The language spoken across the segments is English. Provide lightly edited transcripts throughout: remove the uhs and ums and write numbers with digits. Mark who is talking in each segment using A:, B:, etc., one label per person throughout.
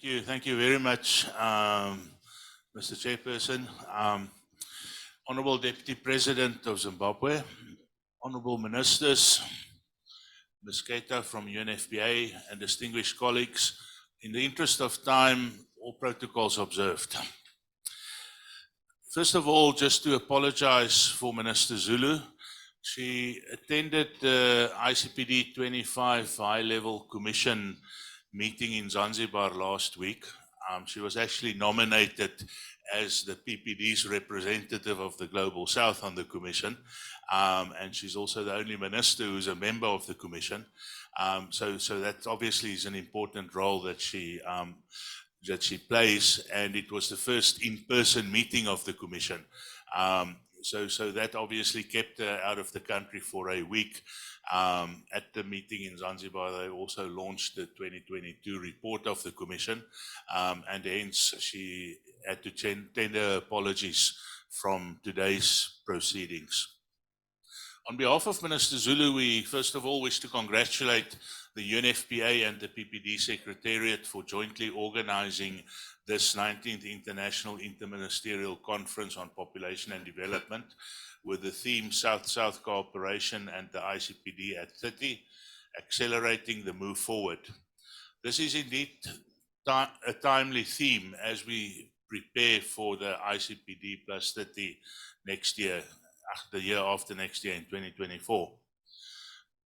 A: Thank you very much, Mr. Chairperson. Honourable Deputy President of Zimbabwe, Honourable Ministers, Ms. Keita from UNFPA, and distinguished colleagues, in the interest of time, all protocols observed. First of all, just to apologize for Minister Zulu. She attended the ICPD 25 high-level commission meeting in Zanzibar last week. She was actually nominated as the PPD's representative of the Global South on the commission, and she's also the only minister who's a member of the commission. So that obviously is an important role that she plays, and it was the first in-person meeting of the commission. So that obviously kept her out of the country for a week. At the meeting in Zanzibar, they also launched the 2022 report of the Commission, and hence she had to tender apologies from today's proceedings. On behalf of Minister Zulu, we first of all wish to congratulate the UNFPA and the PPD Secretariat for jointly organizing this 19th International Interministerial Conference on Population and Development with the theme South-South Cooperation and the ICPD at 30, accelerating the move forward. This is indeed a timely theme as we prepare for the ICPD plus 30 next year, the year after next year in 2024.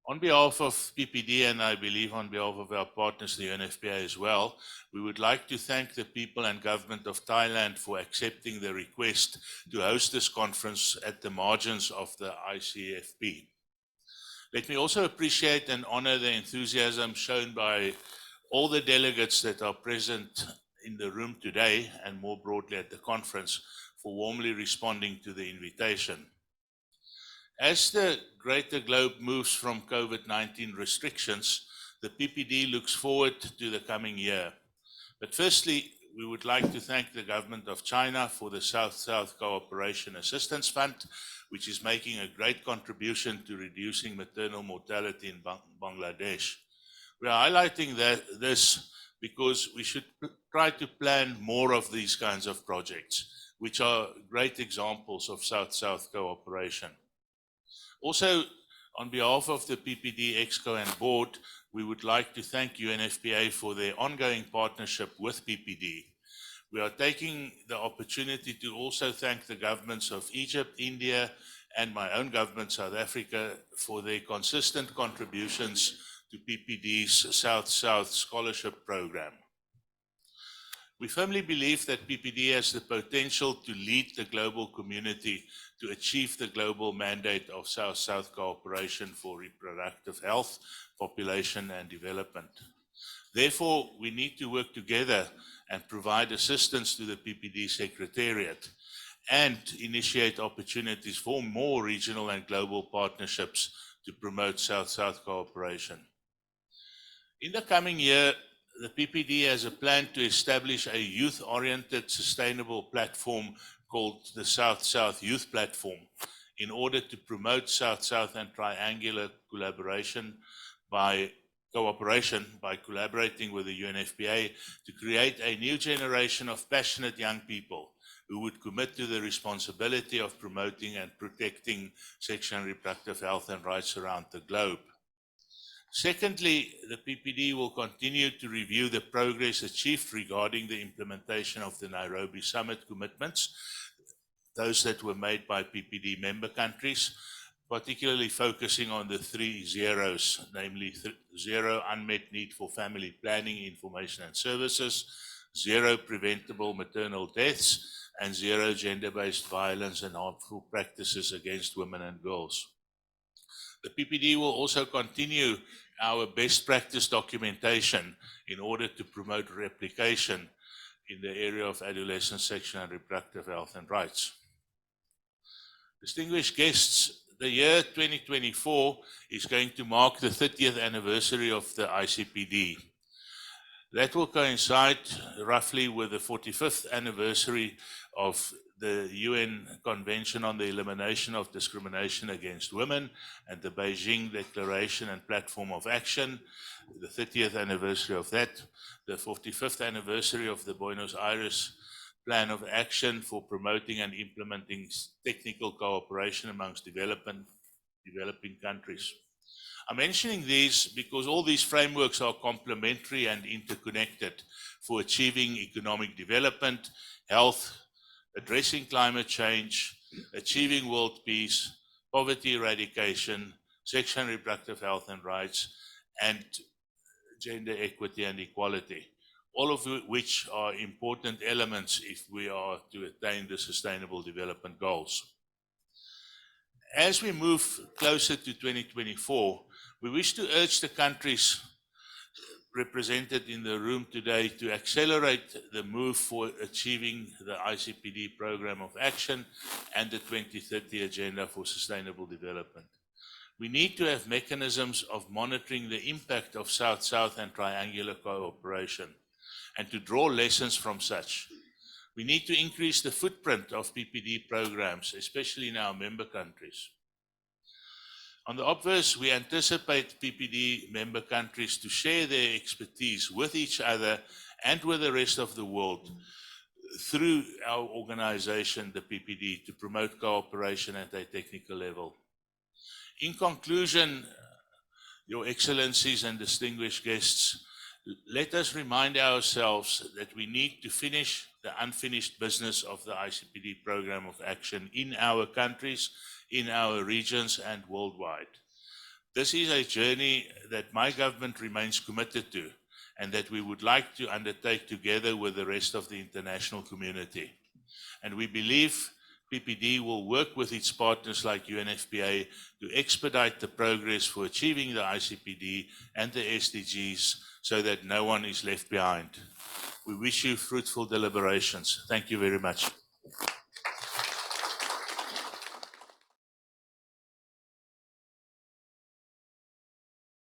A: On behalf of PPD, and I believe on behalf of our partners, the UNFPA as well, we would like to thank the people and government of Thailand for accepting the request to host this conference at the margins of the ICFP. Let me also appreciate and honor the enthusiasm shown by all the delegates that are present in the room today and more broadly at the conference for warmly responding to the invitation. As the greater globe moves from COVID-19 restrictions, the PPD looks forward to the coming year. But firstly, we would like to thank the government of China for the South-South Cooperation Assistance Fund, which is making a great contribution to reducing maternal mortality in Bangladesh. We are highlighting this because we should try to plan more of these kinds of projects, which are great examples of South-South cooperation. Also, on behalf of the PPD Exco and Board, we would like to thank UNFPA for their ongoing partnership with PPD. We are taking the opportunity to also thank the governments of Egypt, India, and my own government, South Africa, for their consistent contributions to PPD's South-South Scholarship Program. We firmly believe that PPD has the potential to lead the global community to achieve the global mandate of South-South cooperation for reproductive health, population, and development. Therefore, we need to work together and provide assistance to the PPD Secretariat and initiate opportunities for more regional and global partnerships to promote South-South cooperation. In the coming year, the PPD has a plan to establish a youth-oriented sustainable platform called the South-South Youth Platform in order to promote South-South and triangular cooperation by collaborating with the UNFPA to create a new generation of passionate young people who would commit to the responsibility of promoting and protecting sexual and reproductive health and rights around the globe. Secondly, the PPD will continue to review the progress achieved regarding the implementation of the Nairobi Summit commitments, those that were made by PPD member countries, particularly focusing on the 3 zeros, namely zero unmet need for family planning, information and services, zero preventable maternal deaths, and zero gender-based violence and harmful practices against women and girls. The PPD will also continue our best practice documentation in order to promote replication in the area of adolescent sexual and reproductive health and rights. Distinguished guests, the year 2024 is going to mark the 30th anniversary of the ICPD. That will coincide roughly with the 45th anniversary of the UN Convention on the Elimination of Discrimination Against Women and the Beijing Declaration and Platform of Action, the 30th anniversary of that, the 45th anniversary of the Buenos Aires Plan of Action for promoting and implementing technical cooperation amongst developing countries. I'm mentioning these because all these frameworks are complementary and interconnected for achieving economic development, health, addressing climate change, achieving world peace, poverty eradication, sexual and reproductive health and rights, and gender equity and equality, all of which are important elements if we are to attain the Sustainable Development Goals. As we move closer to 2024, we wish to urge the countries represented in the room today to accelerate the move for achieving the ICPD Program of Action and the 2030 Agenda for Sustainable Development. We need to have mechanisms of monitoring the impact of South-South and triangular cooperation and to draw lessons from such. We need to increase the footprint of PPD programs, especially in our member countries. On the obverse, we anticipate PPD member countries to share their expertise with each other and with the rest of the world through our organization, the PPD, to promote cooperation at a technical level. In conclusion, Your Excellencies and distinguished guests, let us remind ourselves that we need to finish the unfinished business of the ICPD Program of Action in our countries, in our regions, and worldwide. This is a journey that my government remains committed to and that we would like to undertake together with the rest of the international community. And we believe PPD will work with its partners like UNFPA to expedite the progress for achieving the ICPD and the SDGs so that no one is left behind. We wish you fruitful deliberations. Thank you very much.